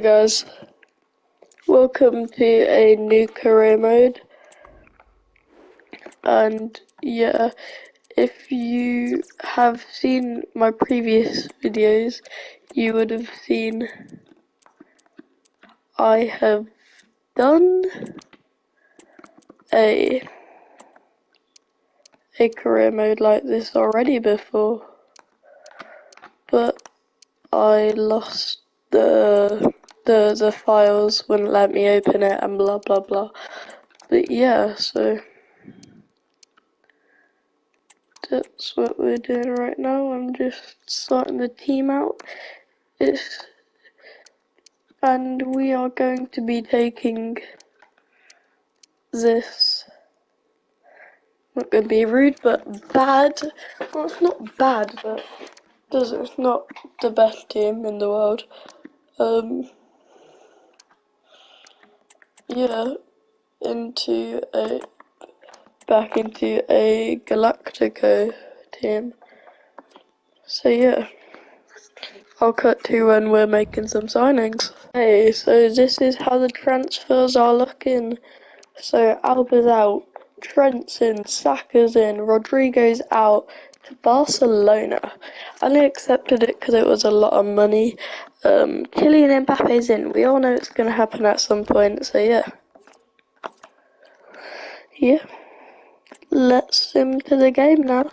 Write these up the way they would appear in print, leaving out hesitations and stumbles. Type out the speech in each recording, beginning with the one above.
Hey guys, welcome to a new career mode, and yeah, if you have seen my previous videos, you would have seen I have done a career mode like this already before, but I lost the files, wouldn't let me open it, and blah blah blah. But yeah, so that's what we're doing right now. I'm just sorting the team out. And we are going to be taking this, not going to be rude, but bad. Well, it's not bad, but it's not the best team in the world. Yeah, back into a Galactico team. So yeah, I'll cut to when we're making some signings. Hey, so this is how the transfers are looking. So Alba's out, Trent's in, Saka's in, Rodrigo's out to Barcelona. I only accepted it because it was a lot of money. Kylian Mbappe's in. We all know it's going to happen at some point, so yeah. Yeah, let's sim to the game now.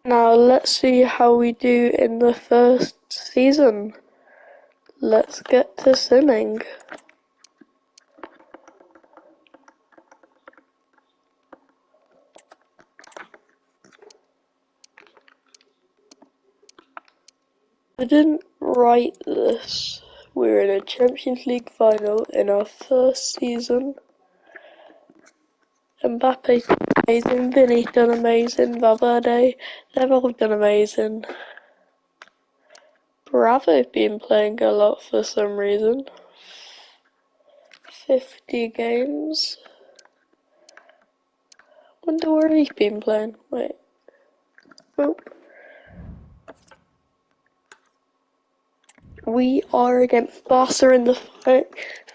Now let's see how we do in the first season. Let's get to simming. I didn't write this. We're in a Champions League final in our first season. Mbappe's amazing, Vinny's done amazing, Valverde, they've all done amazing. Bravo's been playing a lot for some reason. 50 games. Wonder where he's been playing. Wait. Oh. We are against Barca in the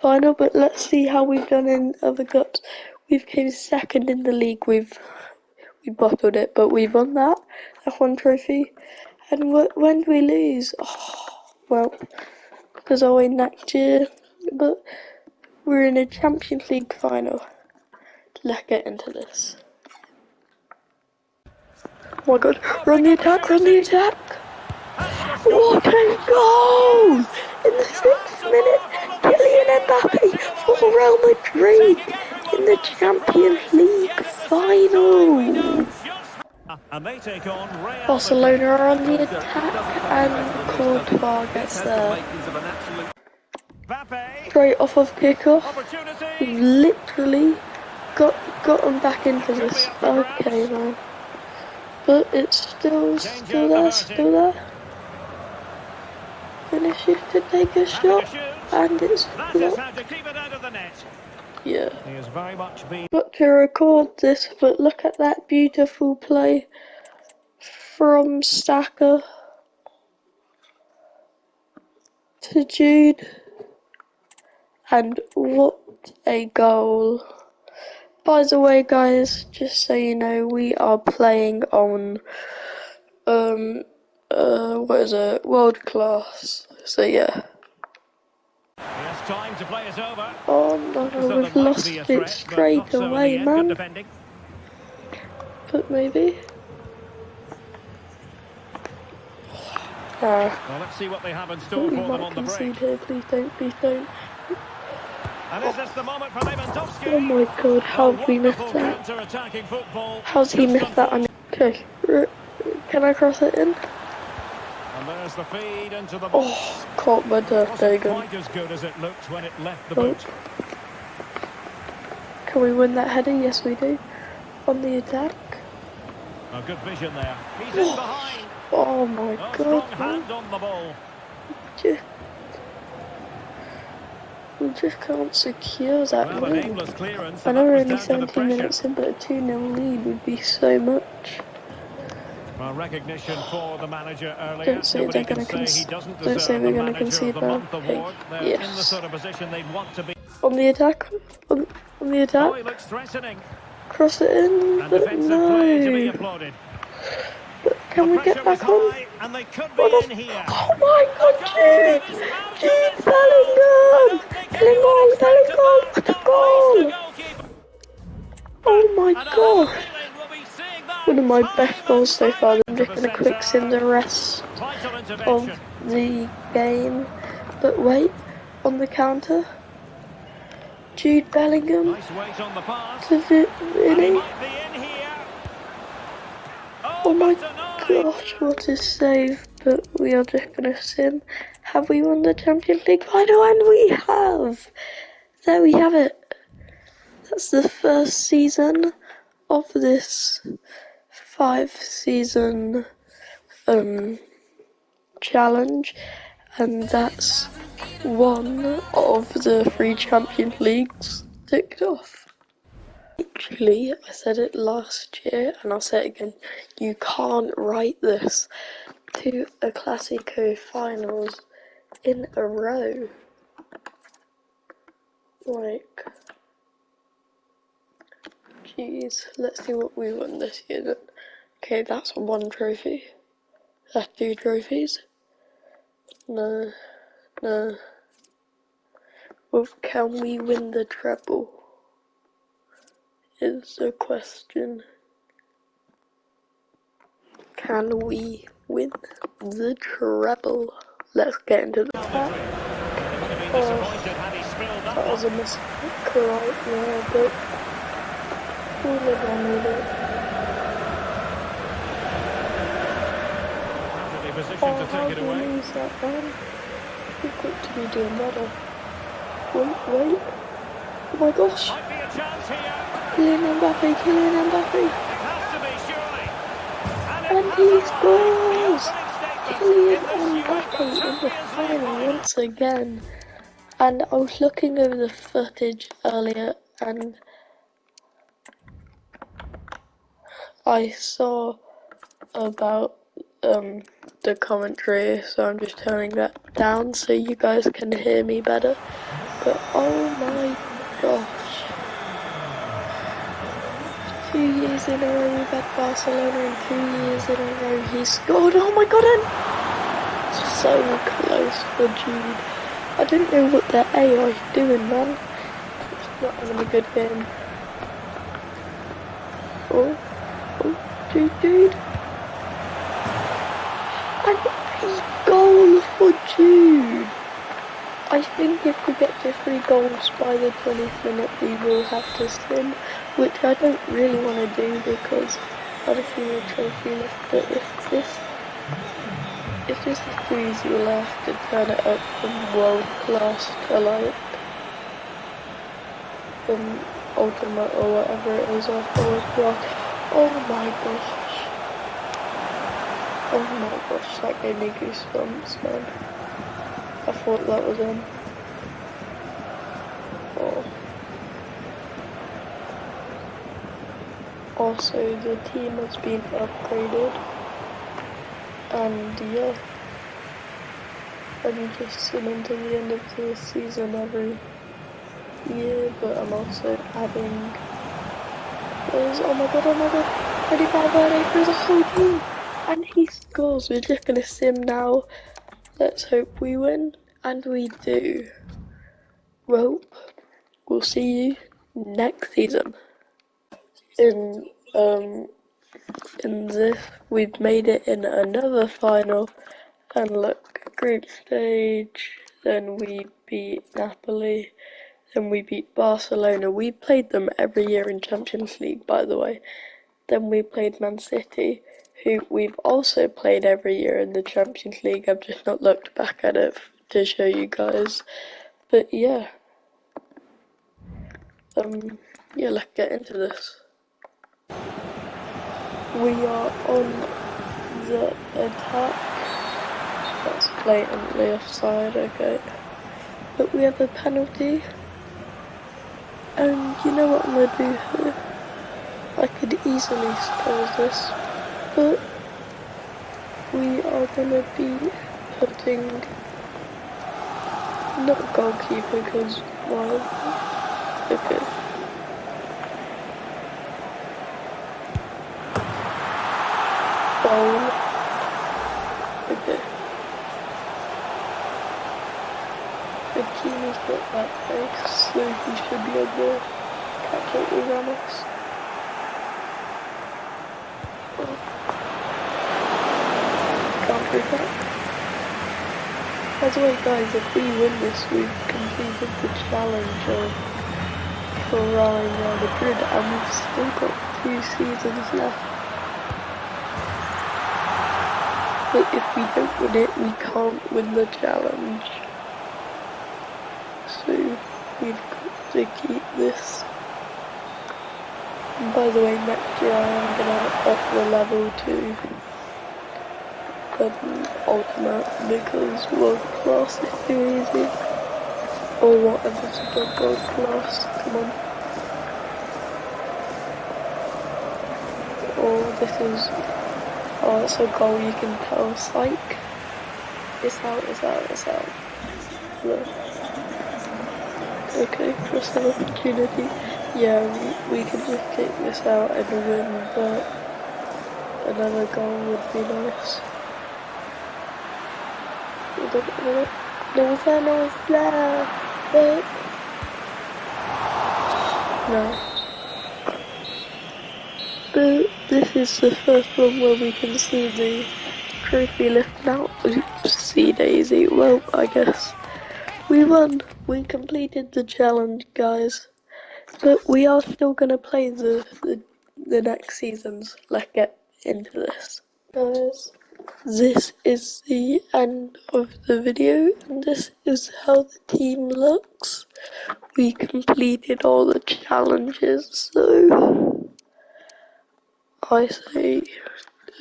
final, but let's see how we've done in other cups. We've came second in the league. We bottled it, but we won that one trophy. And when do we lose? Oh, well, because I'll win next year. But we're in a Champions League final. Let's get into this. Oh my god, run the attack, run the attack! What a goal! In the 6th minute, Kylian Mbappe for Real Madrid in the Champions League final. Barcelona are on the attack and Courtois gets there. Straight off of kickoff. We've literally got them back into this. Okay, man. But it's still there. Finishes to take a shot, and it's blocked. Yeah. Got to record this, but look at that beautiful play from Saka to Jude, and what a goal. By the way, guys, just so you know, we are playing on what is it, world class, so yeah. Yes, time to play is over. Oh no, we've lost it straight away, man. But maybe. Well, let's see what they have in store for them on the break. Here. Please don't. And is this the moment for Lewandowski? Oh my god, how have we missed that? How's he missed that? Okay, can I cross it in? And there's the feed into the box. Oh, caught my birthday gun. Quite as good as it looked when it left the boot. Can we win that header? Yes, we do. On the attack. A good vision there. He's in behind. Oh my god. Strong hand on the ball. We just can't secure that lead. I know we're only 17 minutes in, but a 2-0 lead would be so much. Well, recognition for the manager earlier. Don't say Nobody they're can gonna say he doesn't don't say deserve the we're gonna Manager of concede the now. Month Hey, award. They're in the yes. sort of position they'd want to be. On the attack, on the Oh, he attack. looks threatening. Cross it in, And but defensive play to be no. applauded. But The can we pressure get was back on? high, and they could be What in the? here. Oh my A God, goal that Jude! is out of Jude this world. I Bellingham! don't think anyone Bellingham! expected Bellingham! that, What a not least the goal! goalkeeper. Oh my And I have a God! feeling we'll be seeing that One of my best time and goals so time far. again. I'm To just the gonna quick sim centre. the rest Vital of intervention. the game. But wait, on the counter, Jude Bellingham Nice weight on the pass. to And he Vinny. might be in here. Oh Oh, my but denied. gosh, what a save. But we are just gonna sim. Have we won the Champions League final? And we have! There we have it. That's the first season of this 5-season challenge, and that's one of the 3 Champions Leagues ticked off. Actually, I said it last year, and I'll say it again, you can't write this to a Classico finals in a row. Like, jeez, let's see what we won this year then. Okay, that's 1 trophy. That's 2 trophies. No, no. Well, can we win the treble? Is the question. Can we win the treble? Let's get into the top. He would have been Oh, disappointed had he spilled that that was a one. mistake right there, but we'll live on with it. Perfectly positioned Oh, to how take it do we away. lose that man? We've got to be doing better. Wait. Oh my gosh. Might be a chance here. Kylian Mbappe. It has to be, surely. And it And has he arrived. The scores! opening statement in Kylian this UEFA Mbappe in the Champions League final final. once again. And I was looking over the footage earlier and I saw about the commentary, so I'm just turning that down so you guys can hear me better. But oh my gosh. 2 years in a row we've had Barcelona, and 2 years in a row he scored. Oh my God, and so close for Jude. I don't know what their AI is doing, man. It's not having a good game. Oh, Jude. And a goal for Jude. I think if we get to 3 goals by the 20th minute, we will have to sim, which I don't really want to do because I have a trophy left. But if this is too easy, we'll have to turn it up from world class to like ultimate or whatever it is afterwards. But oh my gosh. Oh my gosh, that gave me goosebumps, man. I thought that was in. Oh. Also, the team has been upgraded, and yeah, I'm just simming to the end of the season every year, but I'm also adding oh my god, Ready Valverde for the whole team, and he scores. We're just gonna sim now. Let's hope we win, and we do. Well, we'll see you next season. In this, we've made it in another final, and look, group stage, then we beat Napoli, then we beat Barcelona. We played them every year in Champions League, by the way. Then we played Man City, who we've also played every year in the Champions League. I've just not looked back at it to show you guys. But yeah, let's get into this. We are on the attack. That's blatantly offside, okay. But we have a penalty. And you know what I'm gonna do here? I could easily score this, but are gonna be putting, not goalkeeper, because why? Okay. Goal. Okay. The Keane's got that pace, so he should be able to catch up with Ramos. Oh, counter attack. By the way, guys, if we win this, we've completed the challenge of trying Real Madrid, and we've still got 2 seasons left. But if we don't win it, we can't win the challenge. So we've got to keep this. And by the way, next year I'm gonna up the level to ultimate because world class is too easy. Or whatever's above world class. Come on. Or this is, oh, it's a goal, you can tell. Psych. It's out, it's out, it's out. Look. Okay, crossing opportunity. Yeah, we can just kick this out and win, but another goal would be nice. No one's there, no one's there. But no. But this is the first one where we can see the trophy lifted out. See Daisy. Well, I guess we won. We completed the challenge, guys. But we are still gonna play the next seasons. Let's get into this, guys. This is the end of the video, and this is how the team looks. We completed all the challenges, so I say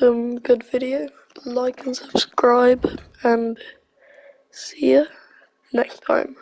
good video, like and subscribe, and see ya next time.